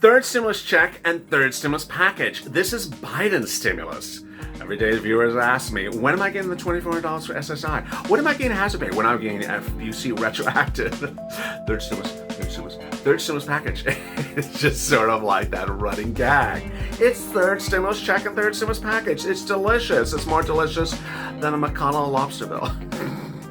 Third stimulus check and third stimulus package. This is Biden's stimulus. Every day, viewers ask me, when am I getting the $2,400 for SSI? When am I getting hazard pay? When am I getting FUC retroactive? Third stimulus package. It's just sort of like that running gag. It's third stimulus check and third stimulus package. It's delicious. It's more delicious than a McConnell lobster bill.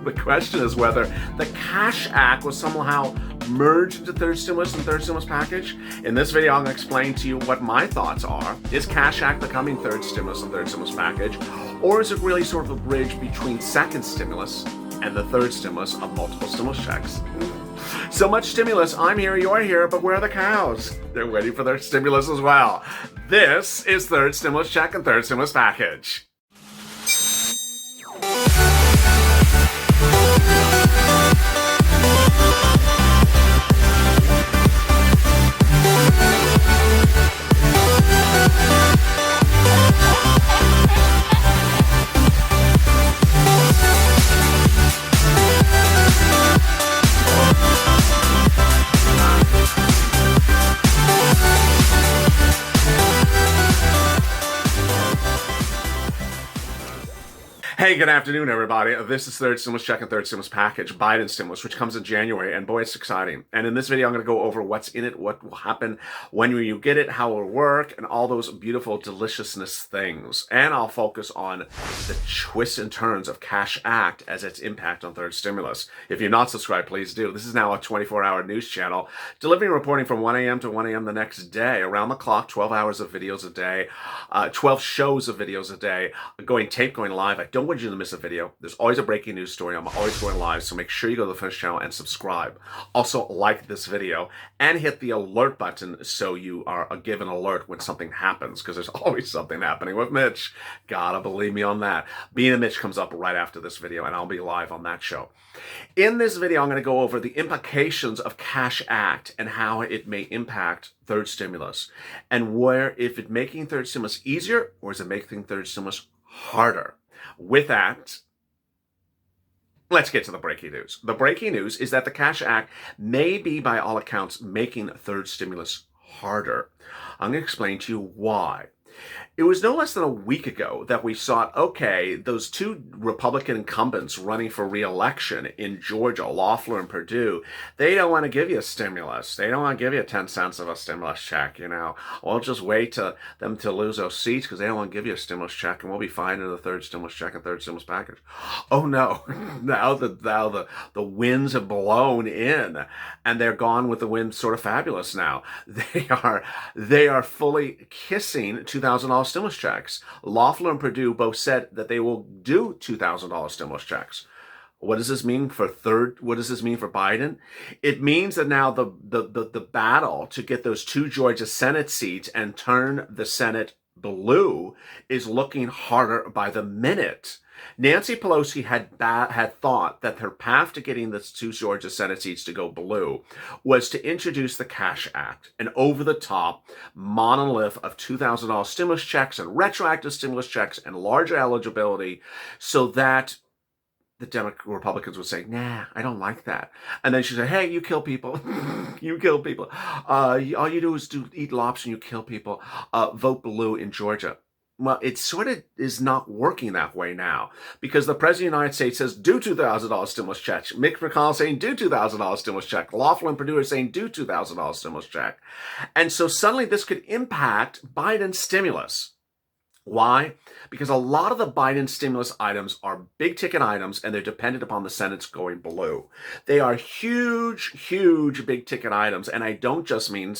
The question is whether the Cash Act was somehow merged into third stimulus and third stimulus package. In this video, I'm going to explain to you what my thoughts are. Is Cash Act becoming third stimulus and third stimulus package? Or is it really sort of a bridge between second stimulus and the third stimulus of multiple stimulus checks? So much stimulus, I'm here, you're here, but where are the cows? They're waiting for their stimulus as well. This is third stimulus check and third stimulus package. Hey, good afternoon, everybody. This is third stimulus check and third stimulus package, Biden stimulus, which comes in January, and boy, it's exciting. And in this video, I'm going to go over what's in it, what will happen when you get it, how it will work, and all those beautiful deliciousness things. And I'll focus on the twists and turns of Cash Act as its impact on third stimulus. If you're not subscribed, please do. This is now a 24-hour news channel, delivering and reporting from 1 a.m. to 1 a.m. the next day, around the clock, 12 hours of videos a day, 12 shows of videos a day, going live. I don't want you to miss a video. There's always a breaking news story. I'm always going live, so make sure you go to the first channel and subscribe. Also, like this video and hit the alert button so you are given alert when something happens, because there's always something happening with Mitch. Gotta believe me on that. Being a Mitch comes up right after this video, and I'll be live on that show. In this video, I'm going to go over the implications of Cash Act and how it may impact third stimulus, and where, if it's making third stimulus easier or is it making third stimulus harder. With that, let's get to the breaking news. The breaking news is that the Cash Act may be, by all accounts, making third stimulus harder. I'm going to explain to you why. It was no less than a week ago that we saw, okay, those two Republican incumbents running for re-election in Georgia, Loeffler and Perdue, they don't want to give you a stimulus. They don't want to give you 10 cents of a stimulus check, you know. We'll just wait to them to lose those seats because they don't want to give you a stimulus check, and we'll be fine in the third stimulus check and third stimulus package. Oh no, now the winds have blown in, and they're gone with the wind sort of fabulous now. They are fully kissing $2,000 stimulus checks. Loeffler and Perdue both said that they will do $2,000 stimulus checks. What does this mean for what does this mean for Biden? It means that now the battle to get those two Georgia Senate seats and turn the Senate blue is looking harder by the minute. Nancy Pelosi had thought that her path to getting the two Georgia Senate seats to go blue was to introduce the Cash Act, an over-the-top monolith of $2,000 stimulus checks and retroactive stimulus checks and larger eligibility, so that the Republicans would say, nah, I don't like that. And then she said, hey, you kill people. You kill people. All you do is eat lobster and you kill people. Vote blue in Georgia. Well, it sort of is not working that way now, because the President of the United States says, do $2,000 stimulus check. Mitch McConnell saying, do $2,000 stimulus check. Loeffler and Perdue are saying, do $2,000 stimulus check. And so suddenly this could impact Biden's stimulus. Why? Because a lot of the Biden stimulus items are big ticket items, and they're dependent upon the Senate's going blue. They are huge big ticket items, and I don't just mean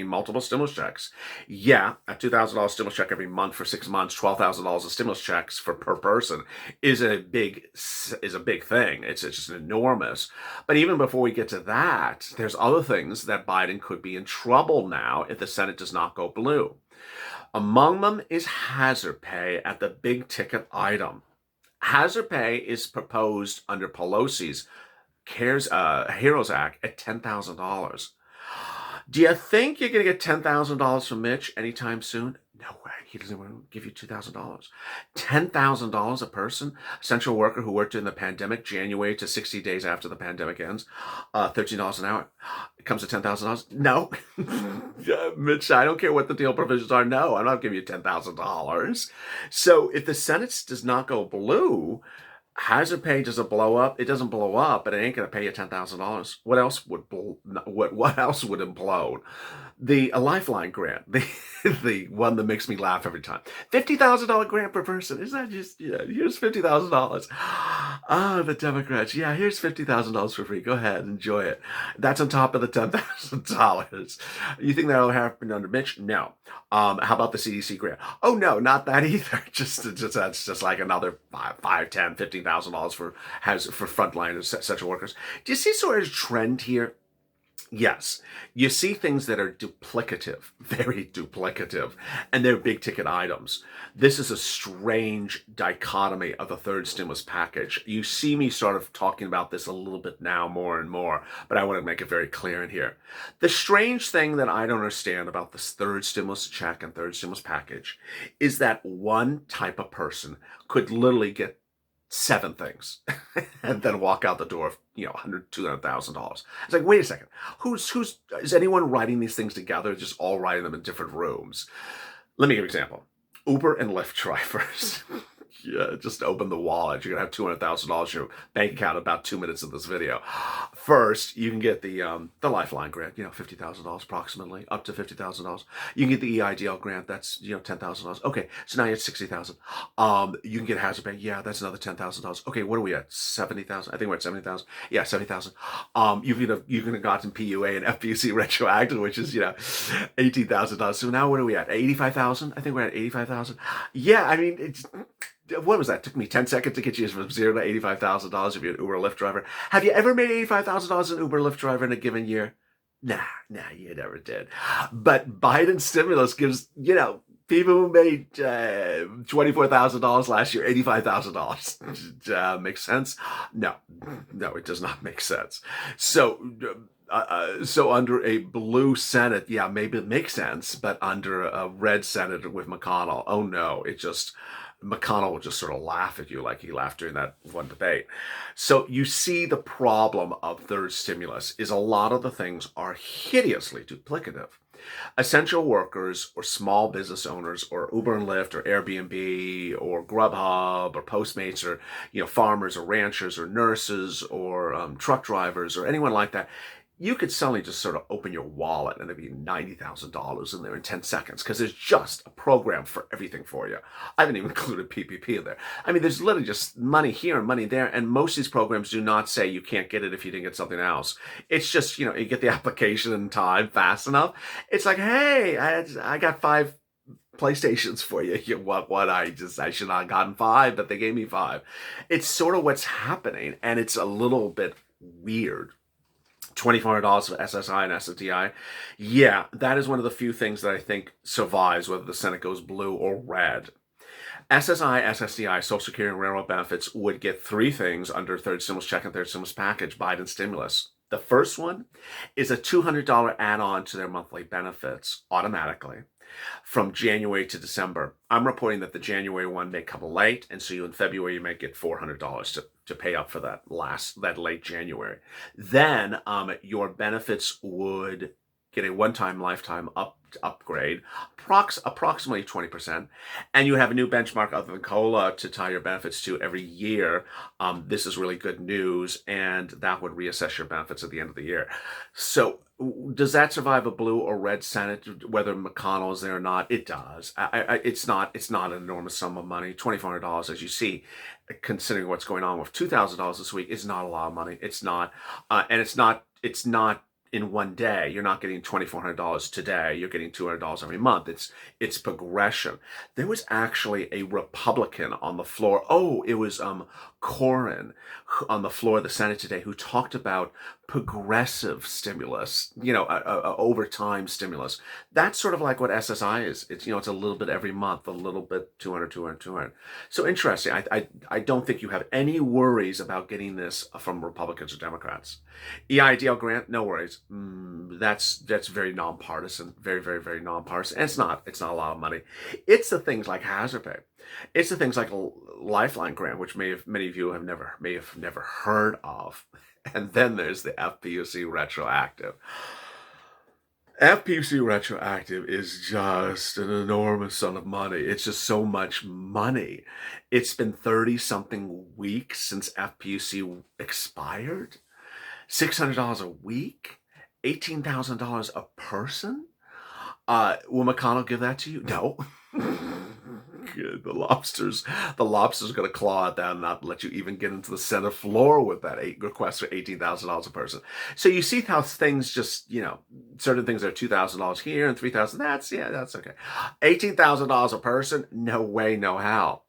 multiple stimulus checks. Yeah, a $2,000 stimulus check every month for 6 months, $12,000 of stimulus checks per person is a big thing. It's just enormous. But even before we get to that, there's other things that Biden could be in trouble now if the Senate does not go blue. Among them is hazard pay at the big ticket item. Hazard pay is proposed under Pelosi's HEROES Act at $10,000. Do you think you're going to get $10,000 from Mitch anytime soon? No way. He doesn't want to give you $2,000. $10,000 a person, essential worker who worked in the pandemic, January to 60 days after the pandemic ends, $13 an hour. It comes to $10,000. No. Yeah, Mitch, I don't care what the deal provisions are. No, I'm not giving you $10,000. So if the Senate does not go blue, hazard pay, does it blow up? It doesn't blow up, but it ain't going to pay you $10,000. What else would what else would implode? A Lifeline grant, the one that makes me laugh every time. $50,000 grant per person. Isn't that just, here's $50,000. Ah, the Democrats. Yeah, here's $50,000 for free. Go ahead, enjoy it. That's on top of the $10,000. You think that'll happen under Mitch? No. How about the CDC grant? Oh no, not that either. Just that's just like another $5, $10, $15,000 for frontline essential workers. Do you see sort of trend here? Yes, you see things that are duplicative, very duplicative, and they're big ticket items. This is a strange dichotomy of the third stimulus package. You see me sort of talking about this a little bit now, more and more, but I want to make it very clear in here. The strange thing that I don't understand about this third stimulus check and third stimulus package is that one type of person could literally get 7 things and then walk out the door of, $100,000, $200,000. It's like, wait a second, is anyone writing these things together, just all writing them in different rooms? Let me give you an example. Uber and Lyft drivers. Yeah, just open the wallet. You're gonna have $200,000 in your bank account in about 2 minutes of this video. First, you can get the Lifeline grant, $50,000 approximately, up to $50,000. You can get the EIDL grant, that's $10,000. Okay, so now you're at $60,000. You can get hazard pay, yeah, that's another $10,000. Okay, what are we at? 70,000. I think we're at 70,000. Yeah, 70,000. You can have gotten PUA and FPC retroactive, which is $18,000. So now what are we at? 85,000. I think we're at 85,000. Yeah, I mean it's. What was that? It took me 10 seconds to get you from $0 to $85,000 if you're an Uber or Lyft driver. Have you ever made $85,000 an Uber or Lyft driver in a given year? Nah, you never did. But Biden's stimulus gives, people who made $24,000 last year, $85,000. Makes sense? No, it does not make sense. So under a blue Senate, yeah, maybe it makes sense, but under a red Senate with McConnell, oh no, McConnell will just sort of laugh at you like he laughed during that one debate. So you see the problem of third stimulus is a lot of the things are hideously duplicative. Essential workers or small business owners or Uber and Lyft or Airbnb or Grubhub or Postmates or farmers or ranchers or nurses or truck drivers or anyone like that, you could suddenly just sort of open your wallet and there'd be $90,000 in there in 10 seconds because there's just a program for everything for you. I haven't even included PPP in there. I mean, there's literally just money here and money there, and most of these programs do not say you can't get it if you didn't get something else. It's just, you get the application in time fast enough. It's like, hey, I got 5 PlayStations for you. I should not have gotten 5, but they gave me 5. It's sort of what's happening, and it's a little bit weird. $2,400 for SSI and SSDI. Yeah, that is one of the few things that I think survives whether the Senate goes blue or red. SSI, SSDI, Social Security, and Railroad benefits would get 3 things under third stimulus check and third stimulus package, Biden stimulus. The first one is a $200 add-on to their monthly benefits automatically from January to December. I'm reporting that the January one may come late, and so in February you may get $400 to pay up for that late January. Then your benefits would get a one-time lifetime upgrade, approximately 20%, and you have a new benchmark other than COLA to tie your benefits to every year. This is really good news, and that would reassess your benefits at the end of the year. So does that survive a blue or red Senate, whether McConnell is there or not? It does. It's not an enormous sum of money. $2,400, as you see, considering what's going on with $2,000 this week, is not a lot of money. It's not, and it's not in one day. You're not getting $2,400 today. You're getting $200 every month. It's progression. There was actually a Republican on the floor. Oh, it was Cornyn on the floor of the Senate today, who talked about progressive stimulus, over time stimulus. That's sort of like what SSI is. It's, it's a little bit every month, a little bit 200, 200, 200. So interesting. I don't think you have any worries about getting this from Republicans or Democrats. EIDL grant, no worries. That's very nonpartisan, very, very, very nonpartisan. And it's not a lot of money. It's the things like hazard pay. It's the things like a Lifeline grant, which many of you may have never heard of. And then there's the FPUC retroactive. FPUC retroactive is just an enormous sum of money. It's just so much money. It's been 30-something weeks since FPUC expired. $600 a week? $18,000 a person? Will McConnell give that to you? No. Good. The lobster's going to claw at that and not let you even get into the Senate floor with that request for $18,000 a person. So you see how things just, certain things are $2,000 here and $3,000. That's okay. $18,000 a person? No way, no how.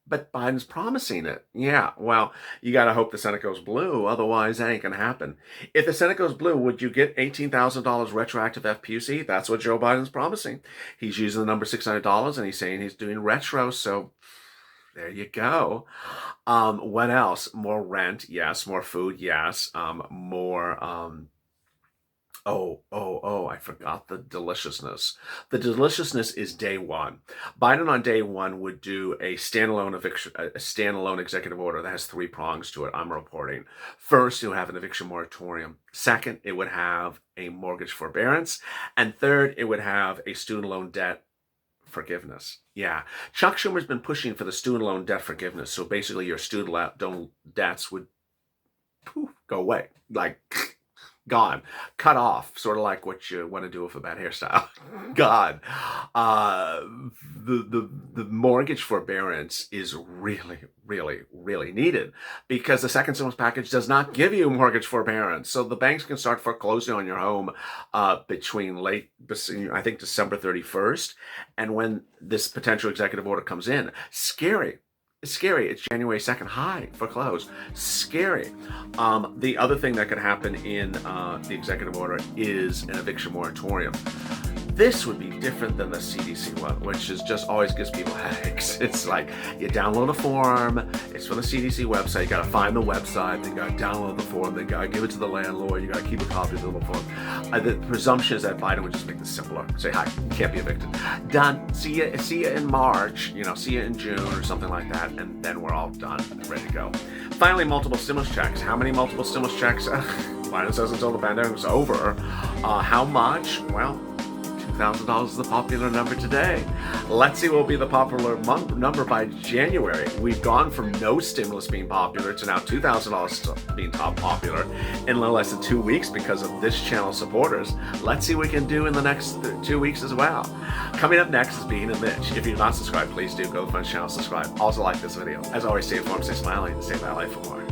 But Biden's promising it. Yeah, well, you got to hope the Senate goes blue. Otherwise, that ain't going to happen. If the Senate goes blue, would you get $18,000 retroactive FPUC? That's what Joe Biden's promising. He's using the number $600, and he's saying he's doing retro. So there you go. What else? More rent, yes. More food, yes. More... I forgot the deliciousness. The deliciousness is day one. Biden on day one would do a standalone executive order that has 3 prongs to it, I'm reporting. First, it would have an eviction moratorium. Second, it would have a mortgage forbearance. And third, it would have a student loan debt forgiveness. Yeah. Chuck Schumer's been pushing for the student loan debt forgiveness. So basically your student loan debts would go away. Like... gone, cut off, sort of like what you want to do with a bad hairstyle. God, the mortgage forbearance is really, really, really needed because the second stimulus package does not give you mortgage forbearance. So the banks can start foreclosing on your home between I think December 31st, and when this potential executive order comes in, scary. It's scary. It's January 2nd high for close. Scary. The other thing that could happen in the executive order is an eviction moratorium. This would be different than the CDC one, which is just always gives people headaches. It's like you download a form. It's from the CDC website. You got to find the website. Then you got to download the form. Then you got to give it to the landlord. You got to keep a copy of the little form. The presumption is that Biden would just make this simpler. Say, hi, you can't be evicted. Done. See you in March. See you in June or something like that. And then we're all done and ready to go. Finally, multiple stimulus checks. How many multiple stimulus checks? Biden says until the pandemic's over. How much? Well, $2,000 is the popular number today. Let's see what will be the popular number by January. We've gone from no stimulus being popular to now $2,000 being top popular in a little less than 2 weeks because of this channel supporters. Let's see what we can do in the next 2 weeks as well. Coming up next is Being a Mitch. If you're not subscribed, please do go to the channel, subscribe. Also like this video. As always, stay informed, stay smiling, and stay in that life for more.